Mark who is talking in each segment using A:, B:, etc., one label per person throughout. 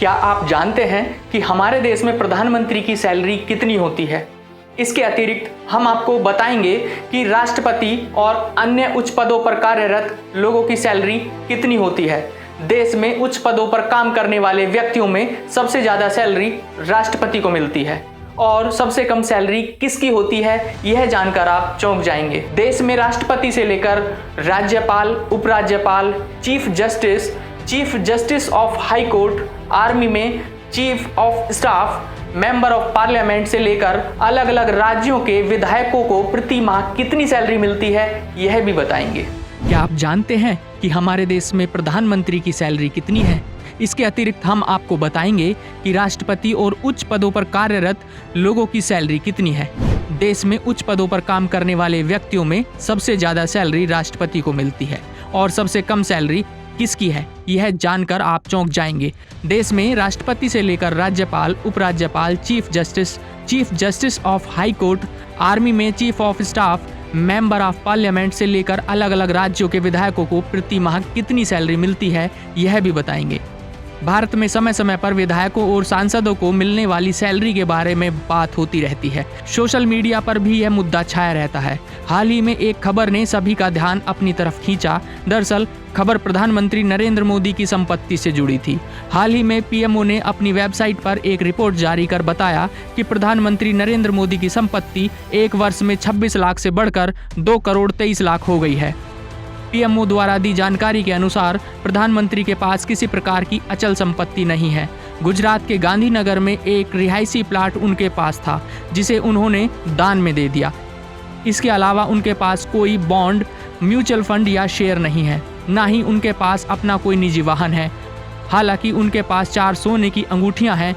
A: क्या आप जानते हैं कि हमारे देश में प्रधानमंत्री की सैलरी कितनी होती है? इसके अतिरिक्त हम आपको बताएंगे कि राष्ट्रपति और अन्य उच्च पदों पर कार्यरत लोगों की सैलरी कितनी होती है। देश में उच्च पदों पर काम करने वाले व्यक्तियों में सबसे ज़्यादा सैलरी राष्ट्रपति को मिलती है और सबसे कम सैलरी किसकी होती है, यह जानकर आप चौंक जाएंगे। देश में राष्ट्रपति से लेकर राज्यपाल, उपराज्यपाल, chief justice of high court, army में chief of staff, member of parliament से लेकर अलग अलग राज्यों के विधायकों को प्रति माह कितनी सैलरी मिलती है, यह भी बताएंगे। क्या आप जानते हैं कि हमारे देश में प्रधानमंत्री की सैलरी कितनी है? इसके अतिरिक्त हम आपको बताएंगे कि राष्ट्रपति और उच्च पदों पर कार्यरत लोगों की सैलरी कितनी है। देश में उच्च पदों पर काम करने वाले व्यक्तियों में सबसे ज्यादा सैलरी राष्ट्रपति को मिलती है और सबसे कम सैलरी किसकी है, यह जानकर आप चौंक जाएंगे। देश में राष्ट्रपति से लेकर राज्यपाल, उपराज्यपाल, chief justice of high court, army में chief of staff, member of parliament से लेकर अलग अलग राज्यों के विधायकों को प्रति माह कितनी सैलरी मिलती है, यह भी बताएंगे। भारत में समय समय पर विधायकों और सांसदों को मिलने वाली सैलरी के बारे में बात होती रहती है। सोशल मीडिया पर भी यह मुद्दा छाया रहता है। हाल ही में एक खबर ने सभी का ध्यान अपनी तरफ खींचा। दरअसल खबर प्रधानमंत्री नरेंद्र मोदी की संपत्ति से जुड़ी थी। हाल ही में पीएमओ ने अपनी वेबसाइट पर एक रिपोर्ट जारी कर बताया कि प्रधानमंत्री नरेंद्र मोदी की संपत्ति एक वर्ष में 26 लाख से बढ़कर 2 करोड़ 23 लाख हो गई है। पीएमओ द्वारा दी जानकारी के अनुसार प्रधानमंत्री के पास किसी प्रकार की अचल संपत्ति नहीं है। गुजरात के गांधीनगर में एक रिहायशी प्लाट उनके पास था, जिसे उन्होंने दान में दे दिया। इसके अलावा उनके पास कोई बॉन्ड, म्यूचुअल फंड या शेयर नहीं है, ना ही उनके पास अपना कोई निजी वाहन है। हालांकि उनके पास 4 सोने की अंगूठियां हैं।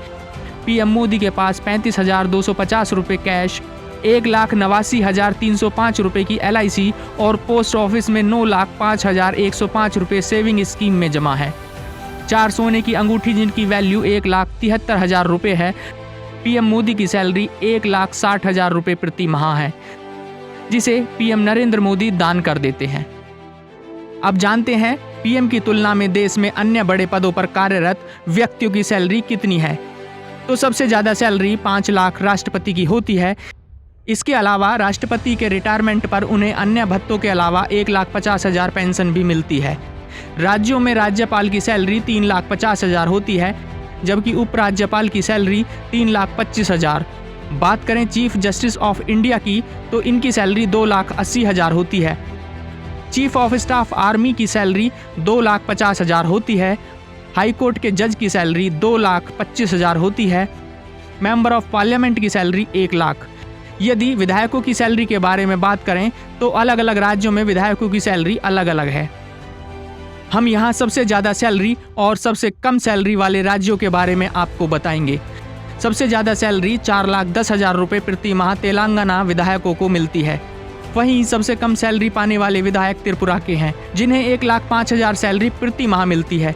A: पीएम मोदी के पास 35,250 रुपये कैश, 1,89,305 रुपये की LIC और पोस्ट ऑफिस में 9,05,105 रुपये सेविंग स्कीम में जमा है। 4 सोने की अंगूठी जिनकी वैल्यू 1,73,000 रुपये है। पीएम मोदी की सैलरी 1,60,000 रुपये प्रति माह है, जिसे पीएम नरेंद्र मोदी दान कर देते हैं। अब जानते हैं पीएम की तुलना में देश में अन्य बड़े पदों पर कार्यरत व्यक्तियों की सैलरी कितनी है। तो सबसे ज़्यादा सैलरी 5 लाख राष्ट्रपति की होती है। इसके अलावा राष्ट्रपति के रिटायरमेंट पर उन्हें अन्य भत्तों के अलावा 1,50,000 पेंशन भी मिलती है। राज्यों में राज्यपाल की सैलरी 3,50,000 होती है, जबकि उपराज्यपाल की सैलरी 3,25,000। बात करें चीफ जस्टिस ऑफ इंडिया की तो इनकी सैलरी 2,80,000 होती है। चीफ ऑफ स्टाफ आर्मी की सैलरी 2,50,000 होती है। हाई कोर्ट के जज की सैलरी 2,25,000 होती है। मेंबर ऑफ पार्लियामेंट की सैलरी 1 लाख। यदि विधायकों की सैलरी के बारे में बात करें तो अलग अलग राज्यों में विधायकों की सैलरी अलग अलग है। हम यहाँ सबसे ज़्यादा सैलरी और सबसे कम सैलरी वाले राज्यों के बारे में आपको बताएंगे। सबसे ज़्यादा सैलरी 4,10,000 रुपये प्रति माह तेलंगाना विधायकों को मिलती है। वहीं सबसे कम सैलरी पाने वाले विधायक त्रिपुरा के हैं, जिन्हें 1,05,000 सैलरी प्रति माह मिलती है।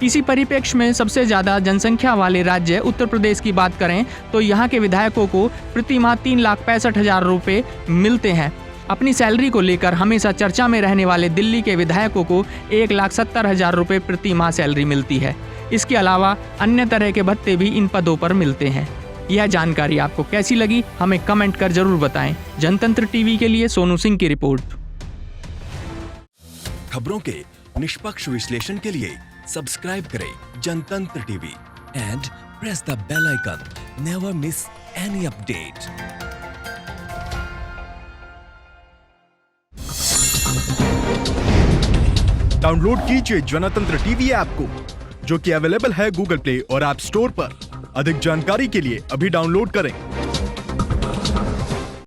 A: इसी परिप्रेक्ष्य में सबसे ज़्यादा जनसंख्या वाले राज्य उत्तर प्रदेश की बात करें तो यहाँ के विधायकों को प्रति माह 3,65,000 रुपये मिलते हैं। अपनी सैलरी को लेकर हमेशा चर्चा में रहने वाले दिल्ली के विधायकों को 1,70,000 रुपये प्रति माह सैलरी मिलती है। इसके अलावा अन्य तरह के भत्ते भी इन पदों पर मिलते हैं। यह जानकारी आपको कैसी लगी, हमें कमेंट कर जरूर बताएं। जनतंत्र टीवी के लिए सोनू सिंह की रिपोर्ट।
B: खबरों के निष्पक्ष विश्लेषण के लिए सब्सक्राइब करें Jantantra TV and press the bell icon. Never miss any update.
C: Download कीजिए जनतंत्र टीवी ऐप को, जो कि अवेलेबल है गूगल प्ले और ऐप स्टोर पर। अधिक जानकारी के लिए अभी डाउनलोड करें।